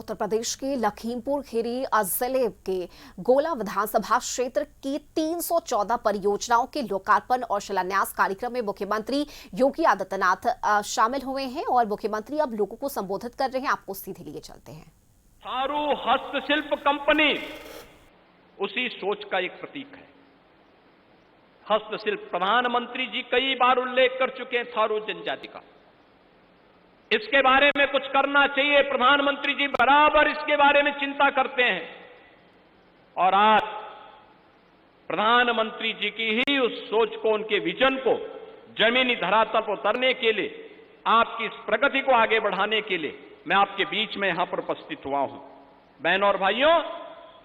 उत्तर प्रदेश के लखीमपुर खीरी जिले के गोला विधानसभा क्षेत्र की 314 परियोजनाओं के लोकार्पण और शिलान्यास कार्यक्रम में मुख्यमंत्री योगी आदित्यनाथ शामिल हुए हैं और मुख्यमंत्री अब लोगों को संबोधित कर रहे हैं। आपको सीधे लिए चलते हैं। थारू हस्तशिल्प कंपनी उसी सोच का एक प्रतीक है। हस्तशिल्प प्रधानमंत्री जी कई बार उल्लेख कर चुके हैं थारू जनजाति का। इसके बारे में कुछ करना चाहिए। प्रधानमंत्री जी बराबर इसके बारे में चिंता करते हैं और आज प्रधानमंत्री जी की ही उस सोच को, उनके विजन को जमीनी धरातल पर उतरने के लिए, आपकी इस प्रगति को आगे बढ़ाने के लिए मैं आपके बीच में यहां पर उपस्थित हुआ हूं। बहनों और भाइयों,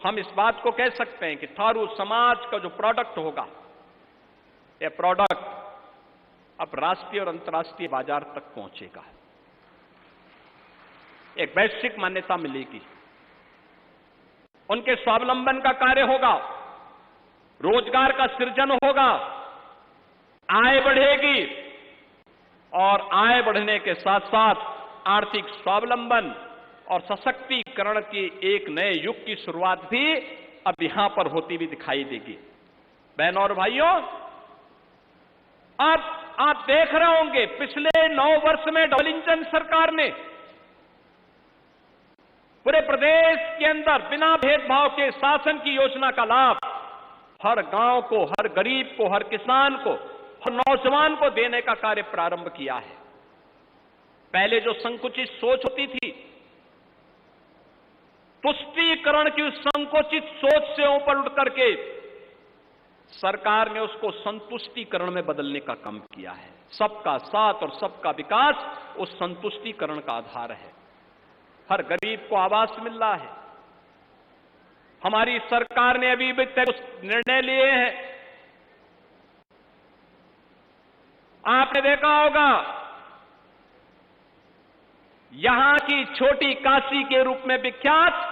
हम इस बात को कह सकते हैं कि थारू समाज का जो प्रोडक्ट होगा, यह प्रोडक्ट अब राष्ट्रीय और अंतर्राष्ट्रीय बाजार तक पहुंचेगा। एक वैश्विक मान्यता मिलेगी, उनके स्वावलंबन का कार्य होगा, रोजगार का सृजन होगा, आय बढ़ेगी और आय बढ़ने के साथ साथ आर्थिक स्वावलंबन और सशक्तिकरण के एक नए युग की शुरुआत भी अब यहां पर होती हुई दिखाई देगी। बहनों और भाइयों, अब आप देख रहे होंगे पिछले 9 वर्ष में डबल इंजन सरकार ने पूरे प्रदेश के अंदर बिना भेदभाव के शासन की योजना का लाभ हर गांव को, हर गरीब को, हर किसान को, हर नौजवान को देने का कार्य प्रारंभ किया है। पहले जो संकुचित सोच होती थी, तुष्टीकरण की उस संकुचित सोच से ऊपर उठ करके सरकार ने उसको संतुष्टीकरण में बदलने का काम किया है। सबका साथ और सबका विकास उस संतुष्टीकरण का आधार है। हर गरीब को आवास मिल रहा है। हमारी सरकार ने अभी भी कुछ निर्णय लिए हैं। आपने देखा होगा, यहां की छोटी काशी के रूप में विख्यात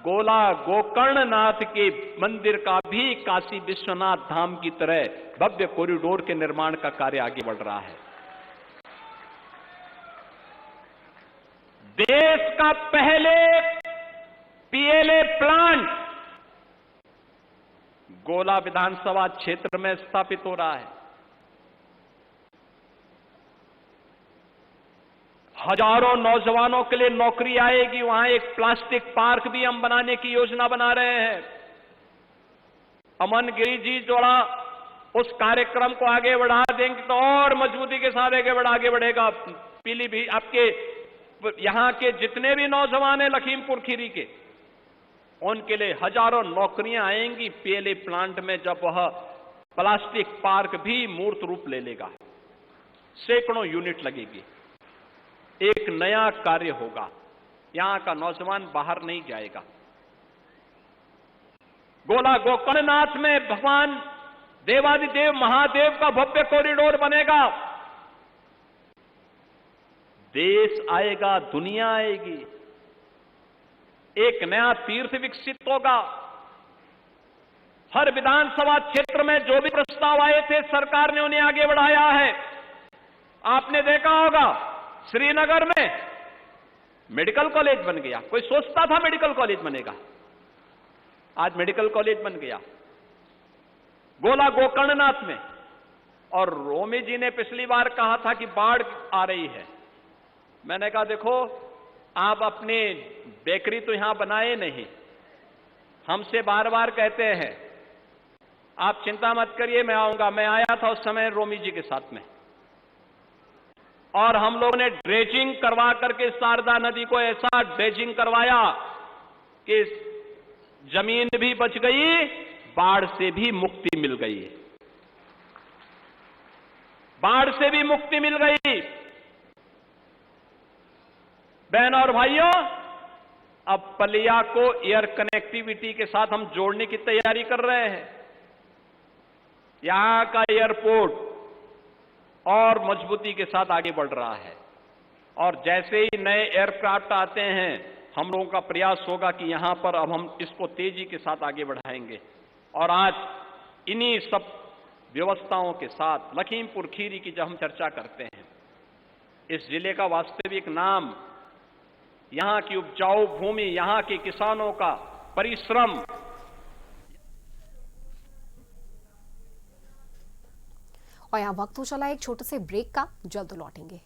गोला गोकर्णनाथ के मंदिर का भी काशी विश्वनाथ धाम की तरह भव्य कॉरिडोर के निर्माण का कार्य आगे बढ़ रहा है। देश का पहले पीएलए प्लांट गोला विधानसभा क्षेत्र में स्थापित हो रहा है। हजारों नौजवानों के लिए नौकरी आएगी। वहां एक प्लास्टिक पार्क भी हम बनाने की योजना बना रहे हैं। अमन गिरी जी जोड़ा उस कार्यक्रम को आगे बढ़ा देंगे तो और मजबूती के साथ आगे बढ़ेगा। पीलीभीत आपके यहां के जितने भी नौजवान हैं लखीमपुर खीरी के, उनके लिए हजारों नौकरियां आएंगी पीएलए प्लांट में, जब वह प्लास्टिक पार्क भी मूर्त रूप ले लेगा। सैकड़ों यूनिट लगेगी। एक नया कार्य होगा। यहां का नौजवान बाहर नहीं जाएगा। गोला गोकर्णनाथ में भगवान देवादिदेव महादेव का भव्य कॉरिडोर बनेगा। देश आएगा, दुनिया आएगी। एक नया तीर्थ विकसित होगा। हर विधानसभा क्षेत्र में जो भी प्रस्ताव आए थे, सरकार ने उन्हें आगे बढ़ाया है। आपने देखा होगा श्रीनगर में मेडिकल कॉलेज बन गया। कोई सोचता था मेडिकल कॉलेज बनेगा, आज मेडिकल कॉलेज बन गया गोला गोकर्णनाथ में। और रोमी जी ने पिछली बार कहा था कि बाढ़ आ रही है। मैंने कहा देखो, आप अपनी बेकरी तो यहां बनाए नहीं, हमसे बार बार कहते हैं आप चिंता मत करिए, मैं आऊंगा। मैं आया था उस समय रोमी जी के साथ में, और हम लोगों ने ड्रेजिंग करवा करके शारदा नदी को ऐसा ड्रेजिंग करवाया कि जमीन भी बच गई, बाढ़ से भी मुक्ति मिल गई। बाढ़ से भी मुक्ति मिल गई। बहनों और भाइयों, अब पलिया को एयर कनेक्टिविटी के साथ हम जोड़ने की तैयारी कर रहे हैं। यहां का एयरपोर्ट और मजबूती के साथ आगे बढ़ रहा है। और जैसे ही नए एयरक्राफ्ट आते हैं, हम लोगों का प्रयास होगा कि यहां पर अब हम इसको तेजी के साथ आगे बढ़ाएंगे। और आज इन्हीं सब व्यवस्थाओं के साथ लखीमपुर खीरी की जब हम चर्चा करते हैं, इस जिले का वास्तविक नाम यहां की उपजाऊ भूमि, यहां के किसानों का परिश्रम। और यहाँ वक्त हो चला एक छोटे से ब्रेक का, जल्द लौटेंगे।